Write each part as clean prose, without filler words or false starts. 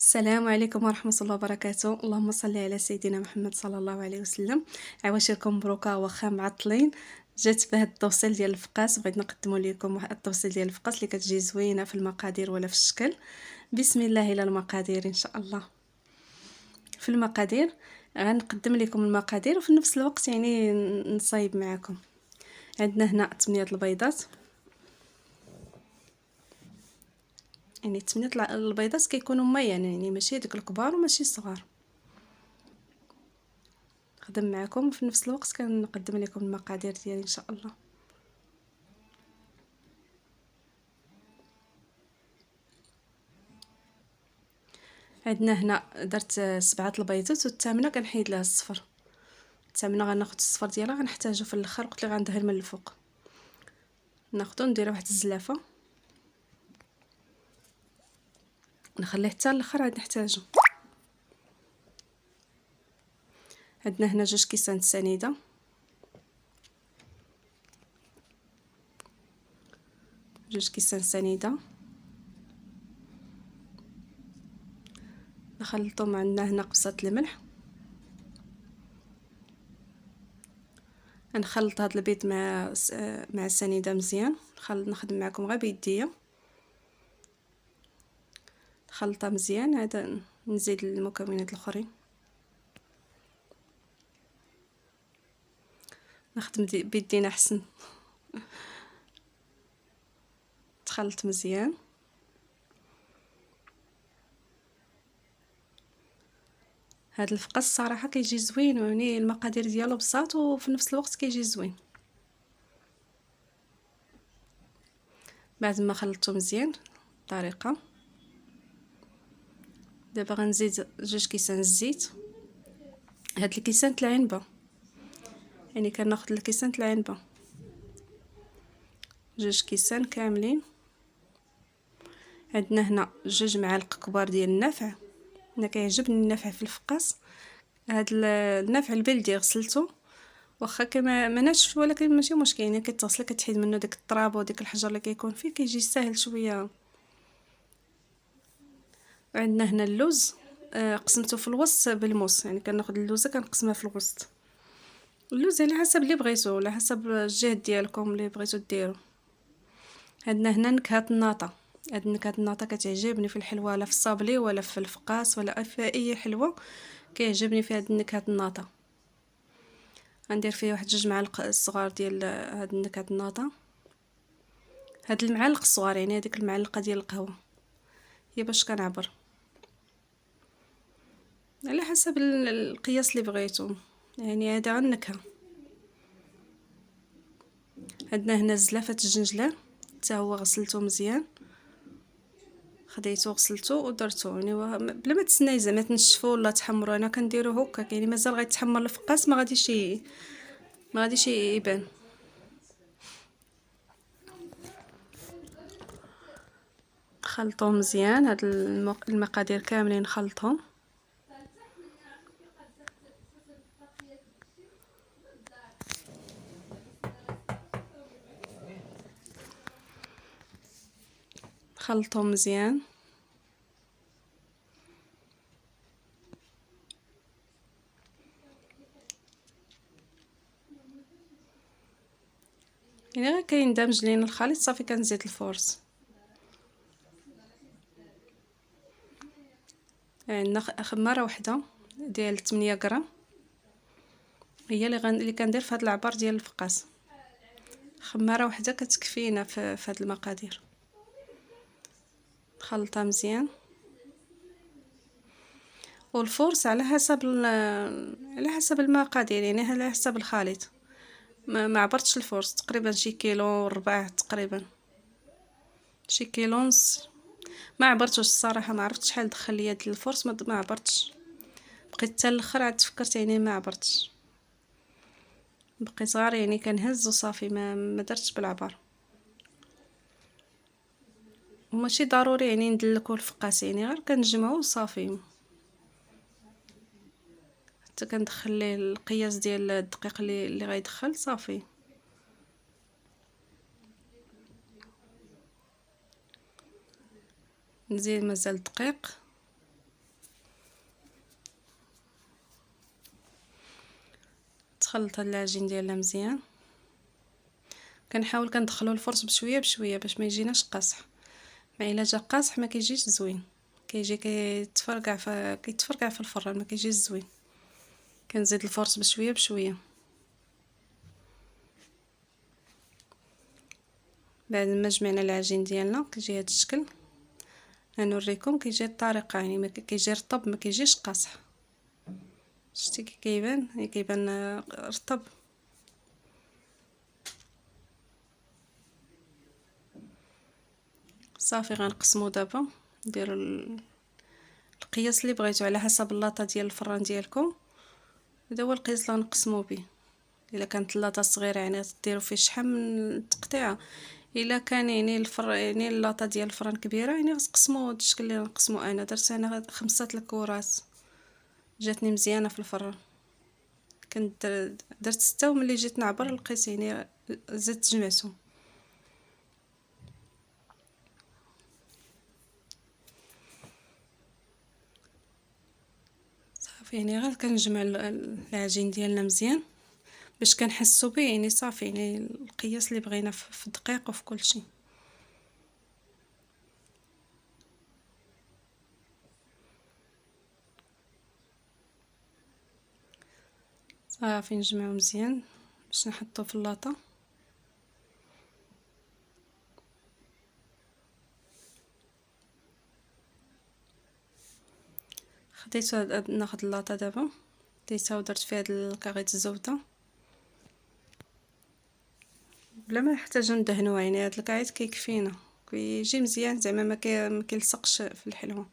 السلام عليكم ورحمة الله وبركاته. اللهم صل على سيدنا محمد صلى الله عليه وسلم. عواشركم مبروكة واخا معطلين. جات بهاد التوصيل ديال الفقاس، بغيت نقدموا لكم واحد التوصيل ديال الفقاس اللي كتجي زوينه في المقادير ولا في الشكل. بسم الله الى المقادير ان شاء الله. في المقادير غنقدم لكم المقادير وفي نفس الوقت يعني نصايب معكم. عندنا هنا 8 البيضات، يعني 8 البيضات كيكونوا ميان، يعني ماشي ديك الكبار وماشي الصغار. نخدم معكم وفي نفس الوقت كنقدم لكم المقادير ديالي ان شاء الله. عندنا هنا درت 7 البيضات والثامنه كنحيد لها الصفر. الثامنه غناخذ الصفر ديالها غنحتاجو في الاخر، قلت لي غندهن من الفوق. ناخذو نديرو واحد الزلافه، نخليه حتى الاخر عاد نحتاجو. عندنا هنا 2 كيسان سنيده، 2 كيسان سنيده نخلطهم. عندنا هنا قبصه الملح، نخلط هاد البيض مع السنيده مزيان. نخدم معكم غير بيديا، نخلطها مزيان. عاد نزيد المكونات الاخرين، نخدم بيدينا احسن. تخلط مزيان. هاد الفقاس الصراحه كيجي زوين، يعني المقادير ديالو بساط وفي نفس الوقت كيجي زوين. بعد ما خلطته مزيان الطريقه، دابا غنزيد 2 كيسان الزيت. هاد الكيسان العنبه، يعني كناخذ الكيسان العنبه 2 كيسان كاملين. عندنا هنا 2 معالق كبار ديال النافع. انا كيعجبني النافع في الفقاس. هاد النافع البلدي غسلته، واخا كما ما ناشف ولكن ماشي مشكل، يعني كتغسل كتحيد منه داك التراب وديك الحجر اللي كيكون فيه، كيجي ساهل شويه. عندنا هنا اللوز، قسمته في الوسط بالموس، يعني كناخذ اللوزه كنقسمها في الوسط. اللوز على حسب اللي بغيتو، على حسب الجهد ديالكم اللي بغيتو ديروا. عندنا هنا نكهه الناطه. هاد نكهه الناطه كتعجبني في الحلوه، لا في الصابلي ولا في الفقاس ولا في اي حلوه، كيعجبني في هاد نكهه الناطه. غندير فيه واحد 2 معالق صغار ديال هاد نكهه الناطه. هاد المعالق الصغار يعني هذيك المعلقه ديال القهوه هي باش كنعبر، على حسب القياس اللي بغيتو، يعني هذا غير النكهه. عندنا هنا زلافه الجنجلان، حتى هو غسلته مزيان، خديته غسلته ودرته، يعني بلا ما تسناي زعما تنشفو ولا تحمرو. انا كنديرو هكاك، يعني مازال غيتحمر الفقاس ما غاديش يبان. خلطوه مزيان، هاد المقادير كاملين خلطهم. خلطهم مزيان. يعني غير كيندمج لينا الخليط صافي كنزيد الفورس. عندنا خماره وحده ديال 8 غرام، هي اللي كندير في هاد العبار ديال الفقاس. خماره وحده كتكفينا في هاد المقادير. خلطها مزيان، والفرص على حسب المقادير، يعني على حسب الخليط. ما عبرتش الفرص، تقريبا شي كيلو وربع تقريبا، شي كيلو ونص. ما عبرتوش الصراحه، ما عرفتش شحال دخل ليا ديال الفرص، ما عبرتش. بقيت حتى الاخر عاد تفكرت يعني ما عبرتش، بقيت غير يعني كنهز وصافي، ما درتش بالعبر. وماشي ضروري يعني ندلكو الفقاس، يعني غير كنجمعو وصافي. حتى كندخل ليه القياس ديال الدقيق اللي غيدخل صافي. نزيد مازال دقيق، تخلط هاد العجين ديالنا مزيان. كنحاول كندخلو الفرن بشويه بشويه باش ما يجيناش قاصح، ما الا جا قاصح ما كيجيش زوين، كيجي كيتفرقع في الفران، ما كيجيش زوين. كنزيد الفرن بشويه بشويه. بعد ما جمعنا العجين ديالنا كيجي هاد الشكل. غنوريكم كيجي الطريقه، يعني ما كيجي رطب، ما كيجيش قاصح. شتي كي كيبان رطب. صافي غنقسمو دابا، نديرو القياس اللي بغيتو على حسب اللاطه ديال الفران ديالكم. هذا هو القياس اللي غنقسمو به. الا كانت اللاطه صغيره يعني ديروا فيه شحال من التقطيعه، الا كان يعني يعني اللاطه ديال الفران كبيره يعني غتقسموا هاد الشكل اللي غنقسمو. انا درت 5 الكرات، جاتني مزيانه في الفران. كنت درت 6 وملي جيت نعبر لقيت يعني زدت جمعتهم. صافي يعني غير كنجمع العجين ديالنا مزيان باش كنحسو به، يعني صافي يعني القياس اللي بغينا في الدقيق وفي كل شيء. صافي نجمعو مزيان باش نحطو في اللاطه. خديت ناخد اللاطه دابا، ديتها ودرت فيها هاد الكاغيط الزبده بلا ما نحتاجو ندهنو، يعني هاد الكاغيط كيكفينا، كيجي مزيان زعما ما كيلصقش في الحلوه.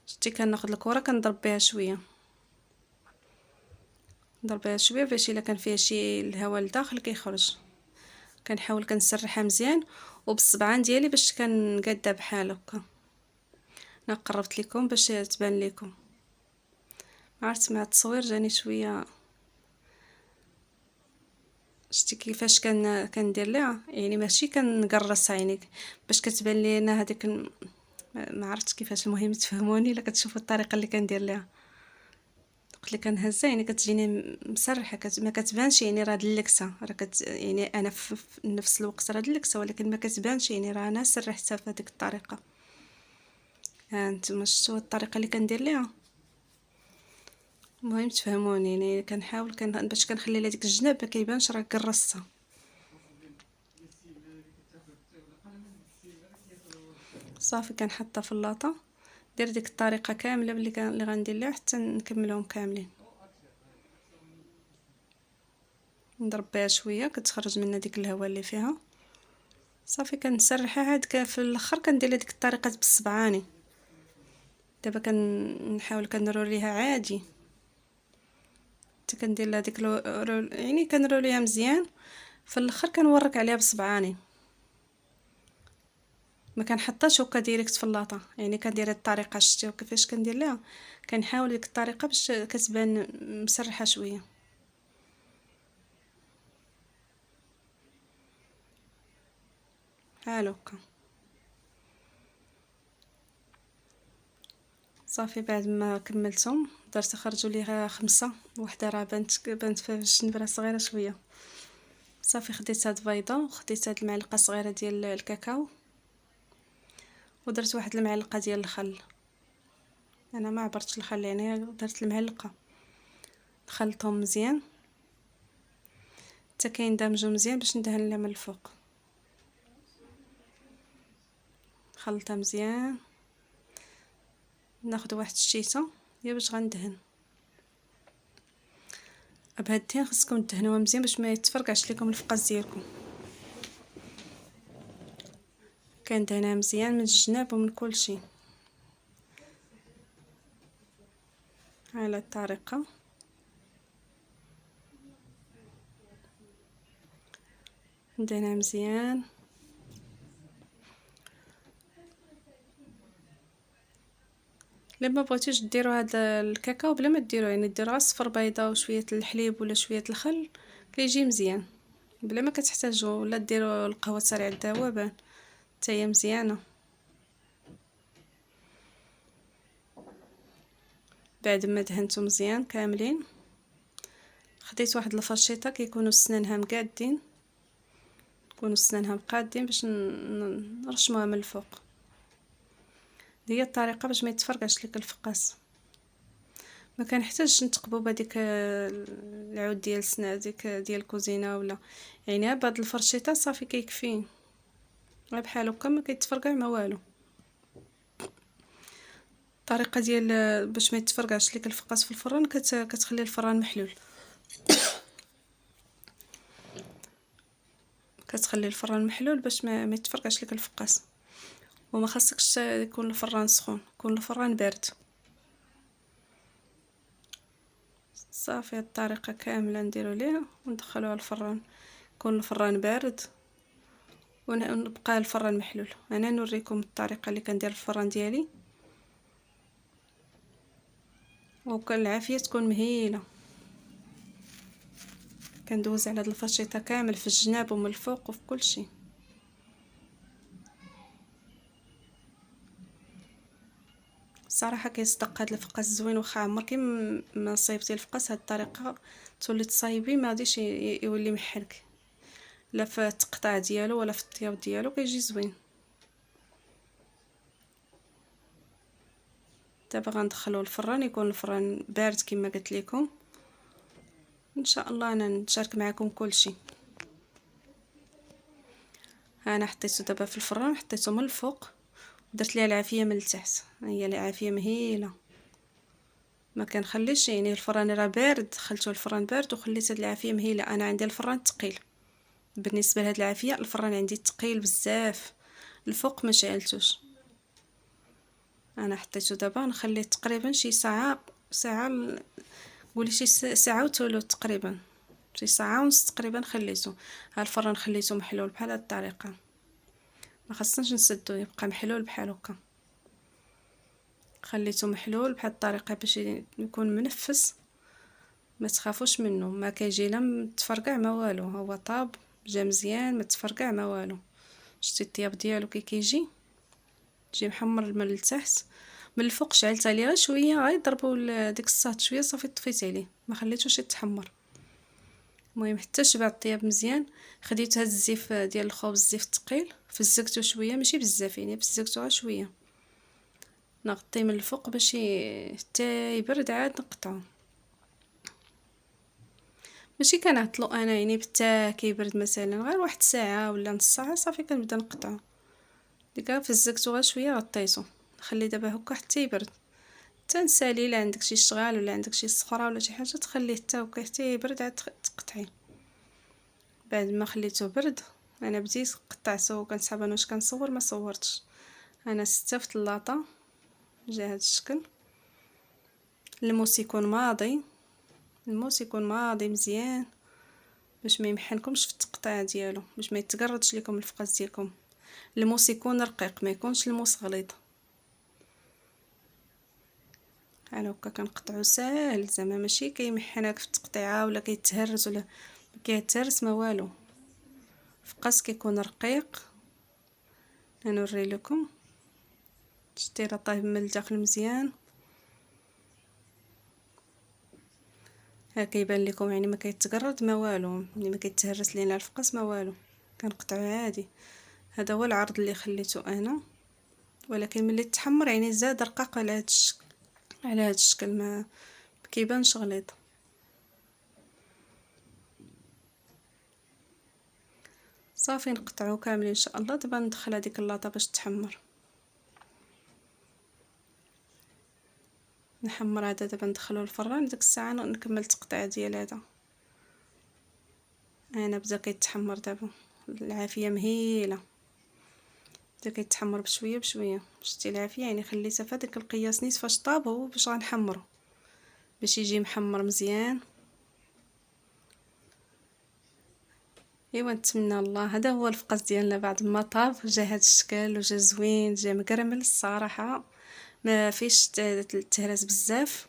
شتي كناخد الكره كنضرب بها شويه، نضرب بها شويه باش الا كان فيها شي الهواء لداخل كيخرج. كنحاول كنسرحها مزيان وبالصبعان ديالي باش كنقادها بحال هكا. انا قربت لكم باش تبان لكم. عرفت مع التصوير جاني شويه. شتي كيفاش كندير ليها، يعني ماشي كنقرصها يعني باش كتبان لينا هذيك ما عرفتش كيفاش. المهم تفهموني الا كتشوفوا الطريقه اللي كندير ليها. قلت لك كنهزها يعني كتجيني مسرحه، ما كتبانش يعني راه دلكسه، راه يعني انا في نفس الوقت راه دلكسه، ولكن ما كتبانش يعني راه انا سرحتها بهذيك الطريقه. ها نتوما شفتوا الطريقه اللي كندير ليها. المهم تفهموني، يعني كنحاول باش كنخلي لها ديك الجناب ما كيبانش راه كرصتها. صافي كنحطها في اللاطه، دير ديك الطريقه كامله اللي غندير ليها حتى نكملهم كاملين. نضرب بها شويه كتخرج منها ديك الهواء اللي فيها. صافي كنسرحها عاد في الاخر كندير لها ديك الطريقه بالصبعاني. دابا كنحاول كنروليها عادي، حتى كندير لها ديك يعني كنروليها مزيان. في الاخر كنورك عليها بصبعاني، ما كنحطهاش هكا ديريكت في اللاطه، يعني كندير هاد الطريقه. شتيو كيفاش كندير ليها؟ كنحاول ديك الطريقه باش كتبان مسرحه شويه بحال هكا. صافي بعد ما كملتهم درت خرجوا ليها 5، وحده راه بانت فيها الجنبره صغيره شويه. صافي خديت هاد بيضه وخديت هاد المعلقه صغيره ديال الكاكاو، ودرت واحد المعلقه ديال الخل. انا ما عبرتش الخل يعني درت المعلقه. خلطهم مزيان حتى كيندمجوا مزيان باش ندهن لها من الفوق. خلطها مزيان. ناخذ واحد الشيته هي باش غندهن بهاد الدهن. خصكم تدهنوها مزيان باش ما يتفرقعش لكم الفقاس ديالكم. كندهنها مزيان من الجناب ومن كل شيء على الطريقه. ندهنها مزيان. لما بغيتوش ديروا هذا الكاكاو بلا ما ديروا، يعني ديروا صفر بيضه وشويه الحليب ولا شويه الخل كيجي مزيان بلا ما كتحتاجوا. ولا ديروا القهوه سريع الذوبان حتى هي مزيانه. بعد ما دهنتو مزيان كاملين خديت واحد الفرشيطه كيكونوا سنانها مقادين، يكونوا سنانها مقادين باش نرشموها من الفوق. هي الطريقه باش ما يتفرقعش لك الفقاس. ما كنحتاجش نتقبوا بهذيك العود ديال السنان ديك ديال الكوزينه ولا، يعني بهاد الفرشيطه صافي كيكفي بحال هكا، ما كيتفرقع ما والو. الطريقه ديال باش ما يتفرقعش لك الفقاس في الفران كتخلي الفران محلول، كتخلي الفران محلول باش ما يتفرقعش لك الفقاس. وما خاصكش يكون الفران سخون، يكون الفران بارد. صافي الطريقه كامله نديرو ليها وندخلوها الفران، يكون الفران بارد ونبقى الفران محلول. انا نوريكم الطريقه اللي كندير الفران ديالي، وكان العافيه تكون مهيله. كندوز على هاد الفرشيطه كامل في الجناب ومن الفوق وفي كل شيء. صراحه كيصدق هاد الفقاس زوين، واخا عمرك ما صايبتي الفقاس هاد الطريقه تولي تصايبيه ما غاديش يولي محرك، لا في التقطاع ديالو ولا في الطياب ديالو كيجي زوين. دابا غندخلو الفران، يكون الفران بارد كما قلت لكم. ان شاء الله انا نشارك معكم كل شيء. انا حطيته دابا في الفران، حطيته من الفوق درت ليها العافيه من التحت. هي العافيه مهيله، ما كنخليش يعني الفران راه بارد، دخلته الفران بارد وخليت هاد العافيه مهيله. انا عندي الفران ثقيل، بالنسبه لهاد العافيه الفران عندي ثقيل بزاف، الفوق ما شعلتوش. انا حطيته دابا نخليه تقريبا شي ساعه قولي شي ساعه وثلث تقريبا، شي ساعه ونص تقريبا خليته. ها الفران خليته محلول بحال هاد الطريقه، ما خصناش نسدو، يبقى محلول بحال هكا. خليته محلول بحال الطريقه باش يكون منفس، ما تخافوش منه، ما كيجي لا متفرقع ما والو. هو طاب جا مزيان ما تفرقع ما والو. شتي الطياب ديالو كيجي تجي محمر من التحت. من الفوق شعلت عليه غير شويه، غير ضربوا ديك الصاط شويه صافي طفيت عليه، ما خليتوش يتحمر. المهم حتى شبع الطياب مزيان. خديت هاد الزيف ديال الخبز، الزيف الثقيل، فزقته شويه ماشي بزاف يعني، فزقته غير شويه، نغطيه من الفوق باش حتى يبرد عاد نقطعو. ماشي كنعطلو انا يعني حتى كيبرد، مثلا غير واحد ساعه ولا نص ساعه صافي كنبدا نقطعو. ديك فزقته غير شويه غطيته، نخلي دابا هكا حتى يبرد. تنسالي الا عندك شي شغال ولا عندك شي صفرة ولا شي حاجه تخليه حتى هكا حتى يبرد عاد تقطعي. بعد ما خليته برد انا بديت قطعته، وكنسحب انا واش كنصور ما صورتش. انا ستفت اللاطه جا هاد الشكل. الموس يكون ماضي، الموس يكون ماضي مزيان باش ما يمحنكمش في التقطيع ديالو، باش ما يتقردش لكم الفقاس ديالكم. الموس يكون رقيق، ما يكونش الموس غليظ. على هكا كنقطعو ساهل، زعما ماشي كيمحنك في التقطيعه ولا كيتهرس ولا ما كيتهرس ما والو. فقاس كيكون رقيق. نوري لكم شتي راه طايب من الداخل مزيان. ها كيبان لكم يعني ما كيتقرد ما والو، ملي ما كيتهرس لينا الفقاس ما والو، كنقطعو عادي. هذا هو العرض اللي خليته انا، ولكن ملي تحمر يعني زاد رقاق على هذا الشكل، على هذا الشكل ما كيبانش غليظ. صافي نقطعو كامل ان شاء الله. دابا ندخل هذيك اللاطه باش تحمر، نحمر هذا دابا ندخلو الفران. ديك الساعه نكمل التقطيع ديال هذا. انا بدا كيتحمر دابا، العافيه مهيله، بدا كيتحمر بشويه بشويه. شتي العافيه يعني خليتها في هذاك القياس نيت فاش طاب هو باش غنحمرو، باش يجي محمر مزيان. ايوا نتمنى الله هذا هو الفقاس ديالنا بعد ما طاب جا هذا الشكل وجا زوين، جا مقرمل الصراحه، ما فيش تهرس بزاف.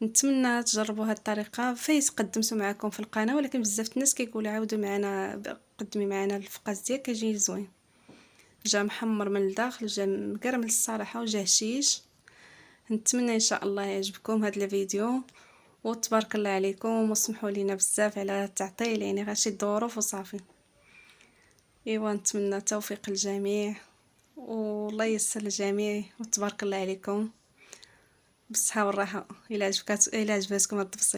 نتمنى تجربوا هذه الطريقه. فايت قدمته معكم في القناه، ولكن بزاف الناس كيقولوا عاودوا معنا قدمي معنا الفقاس ديالك كيجي زوين. جا محمر من الداخل، جا مقرمل الصراحه وجا هشيش. نتمنى ان شاء الله يعجبكم هذا الفيديو، وتبارك الله عليكم، وسمحوا لينا بزاف على التعطيل، يعني غير شي ظروف وصافي. ايوا نتمنى التوفيق للجميع والله ييسر للجميع، وتبارك الله عليكم بالصحة والراحة. الا عجبتكم هاد التفصيل.